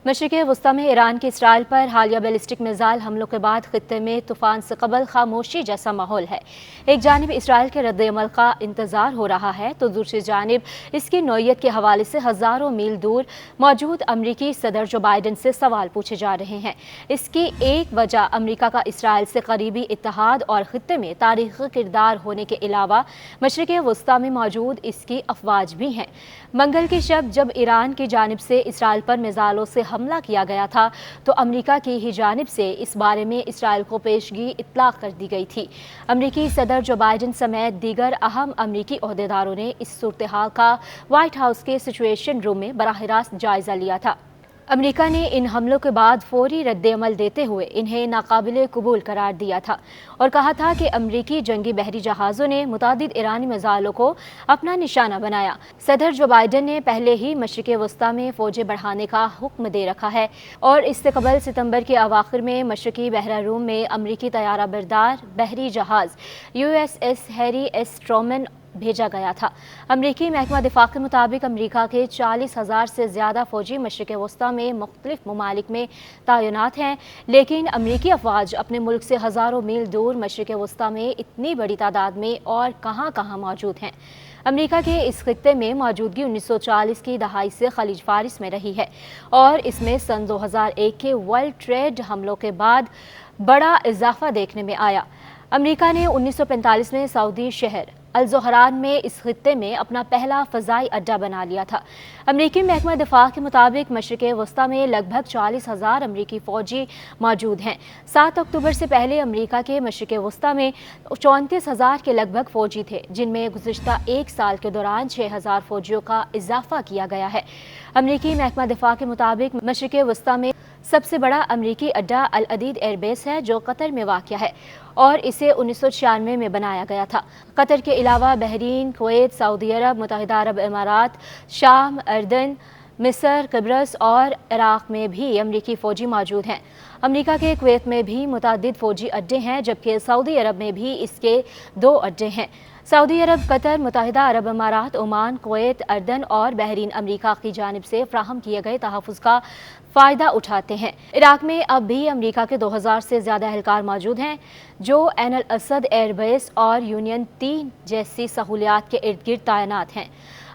مشرق وسطی میں ایران کے اسرائیل پر حالیہ بیلسٹک میزائل حملوں کے بعد خطے میں طوفان سے قبل خاموشی جیسا ماحول ہے۔ ایک جانب اسرائیل کے رد عمل کا انتظار ہو رہا ہے تو دوسری جانب اس کی نوعیت کے حوالے سے ہزاروں میل دور موجود امریکی صدر جو بائیڈن سے سوال پوچھے جا رہے ہیں۔ اس کی ایک وجہ امریکہ کا اسرائیل سے قریبی اتحاد اور خطے میں تاریخی کردار ہونے کے علاوہ مشرق وسطی میں موجود اس کی افواج بھی ہیں۔ منگل کی شب جب ایران کی جانب سے اسرائیل پر میزائلوں سے حملہ کیا گیا تھا تو امریکہ کی ہی جانب سے اس بارے میں اسرائیل کو پیشگی اطلاع کر دی گئی تھی۔ امریکی صدر جو بائیڈن سمیت دیگر اہم امریکی عہدیداروں نے اس صورتحال کا وائٹ ہاؤس کے سچویشن روم میں براہ راست جائزہ لیا تھا۔ امریکہ نے ان حملوں کے بعد فوری رد عمل دیتے ہوئے انہیں ناقابل قبول قرار دیا تھا اور کہا تھا کہ امریکی جنگی بحری جہازوں نے متعدد ایرانی میزائلوں کو اپنا نشانہ بنایا۔ صدر جو بائیڈن نے پہلے ہی مشرق وسطی میں فوجیں بڑھانے کا حکم دے رکھا ہے اور اس سے قبل ستمبر کے اواخر میں مشرقی بحیرہ روم میں امریکی طیارہ بردار بحری جہاز USS ہیری ایس ٹرومن بھیجا گیا تھا۔ امریکی محکمہ دفاع کے مطابق امریکہ کے 40,000 سے زیادہ فوجی مشرق وسطی میں مختلف ممالک میں تعینات ہیں، لیکن امریکی افواج اپنے ملک سے ہزاروں میل دور مشرق وسطی میں اتنی بڑی تعداد میں اور کہاں موجود ہیں۔ امریکہ کے اس خطے میں موجودگی 1940 کی دہائی سے خلیج فارس میں رہی ہے اور اس میں سن 2001 کے ورلڈ ٹریڈ حملوں کے بعد بڑا اضافہ دیکھنے میں آیا۔ امریکہ نے 1945 میں سعودی شہر الزہران میں اس خطے میں اپنا پہلا فضائی اڈہ بنا لیا تھا۔ امریکی محکمہ دفاع کے مطابق مشرق وسطی میں لگ بھگ 40,000 امریکی فوجی موجود ہیں۔ 7 اکتوبر سے پہلے امریکہ کے مشرق وسطی میں 34,000 کے لگ بھگ فوجی تھے، جن میں گزشتہ ایک سال کے دوران 6,000 فوجیوں کا اضافہ کیا گیا ہے۔ امریکی محکمہ دفاع کے مطابق مشرق وسطی میں سب سے بڑا امریکی اڈہ العدید ایئر بیس ہے جو قطر میں واقع ہے اور اسے 1996 میں بنایا گیا تھا۔ قطر کے علاوہ بحرین، کویت، سعودی عرب، متحدہ عرب امارات، شام، اردن، مصر، قبرص اور عراق میں بھی امریکی فوجی موجود ہیں۔ امریکہ کے کویت میں بھی متعدد فوجی اڈے ہیں جبکہ سعودی عرب میں بھی اس کے 2 اڈے ہیں۔ سعودی عرب، قطر، متحدہ عرب امارات، عمان، کویت، اردن اور بحرین امریکہ کی جانب سے فراہم کیے گئے تحفظ کا فائدہ اٹھاتے ہیں۔ عراق میں اب بھی امریکہ کے 2,000 سے زیادہ اہلکار موجود ہیں جو عین الاسد ایئر بیس اور یونین 3 جیسی سہولیات کے ارد گرد تعینات ہیں۔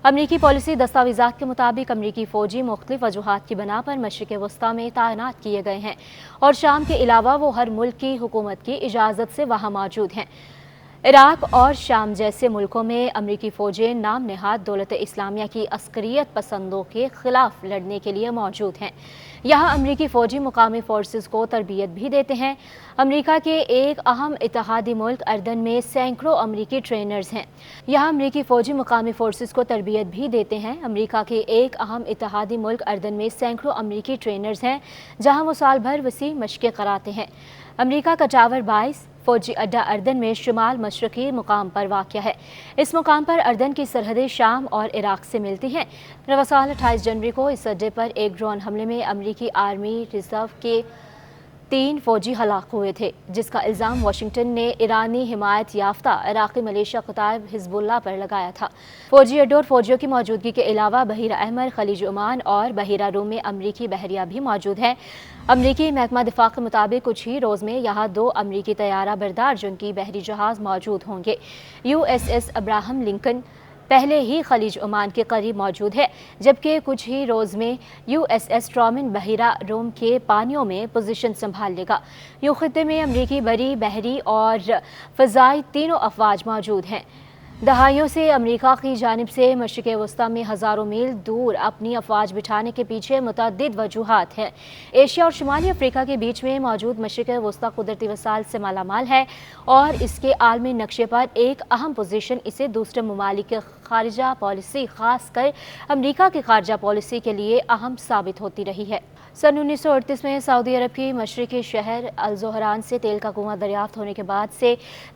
امریکی پالیسی دستاویزات کے مطابق امریکی فوجی مختلف وجوہات کی بنا پر مشرق وسطی میں تعینات کیے گئے ہیں اور شام کے علاوہ وہ ہر ملک کی حکومت کی اجازت سے وہاں موجود ہیں۔ عراق اور شام جیسے ملکوں میں امریکی فوجیں نام نہاد دولت اسلامیہ کی عسکریت پسندوں کے خلاف لڑنے کے لیے موجود ہیں۔ یہاں امریکی فوجی مقامی فورسز کو تربیت بھی دیتے ہیں۔ امریکہ کے ایک اہم اتحادی ملک اردن میں سینکڑوں امریکی ٹرینرز ہیں۔ یہاں امریکی فوجی مقامی فورسز کو تربیت بھی دیتے ہیں۔ امریکہ کے ایک اہم اتحادی ملک اردن میں سینکڑوں امریکی ٹرینرز ہیں جہاں وہ سال بھر وسیع مشقیں کراتے ہیں۔ امریکہ کا ٹاور 22 فوجی اڈہ اردن میں شمال مشرقی مقام پر واقع ہے۔ اس مقام پر اردن کی سرحدیں شام اور عراق سے ملتی ہیں۔ رواں سال 28 جنوری کو اس اڈے پر ایک ڈرون حملے میں امریکی آرمی ریزرو کے 3 فوجی ہلاک ہوئے تھے، جس کا الزام واشنگٹن نے ایرانی حمایت یافتہ عراقی ملیشیا کتائب حزب اللہ پر لگایا تھا۔ فوجی اڈوں اور فوجیوں کی موجودگی کے علاوہ بحیرہ احمر، خلیج عمان اور بحیرہ روم میں امریکی بحریہ بھی موجود ہیں۔ امریکی محکمہ دفاع کے مطابق کچھ ہی روز میں یہاں 2 امریکی طیارہ بردار جنگی بحری جہاز موجود ہوں گے۔ USS ابراہم لنکن پہلے ہی خلیج عمان کے قریب موجود ہے جبکہ کچھ ہی روز میں USS ٹرومن بحیرہ روم کے پانیوں میں پوزیشن سنبھال لے گا۔ یوں خطے میں امریکی بری، بحری اور فضائی تینوں افواج موجود ہیں۔ دہائیوں سے امریکہ کی جانب سے مشرق وسطی میں ہزاروں میل دور اپنی افواج بٹھانے کے پیچھے متعدد وجوہات ہیں۔ ایشیا اور شمالی افریقہ کے بیچ میں موجود مشرق وسطی قدرتی وسائل سے مالا مال ہے اور اس کے عالمی نقشے پر ایک اہم پوزیشن اسے دوسرے ممالک کی خارجہ پالیسی، خاص کر امریکہ کی خارجہ پالیسی کے لیے اہم ثابت ہوتی رہی ہے۔ سن 1938 میں سعودی عرب کی مشرقی شہر الزہران سے تیل کا کنواں دریافت ہونے کے بعد سے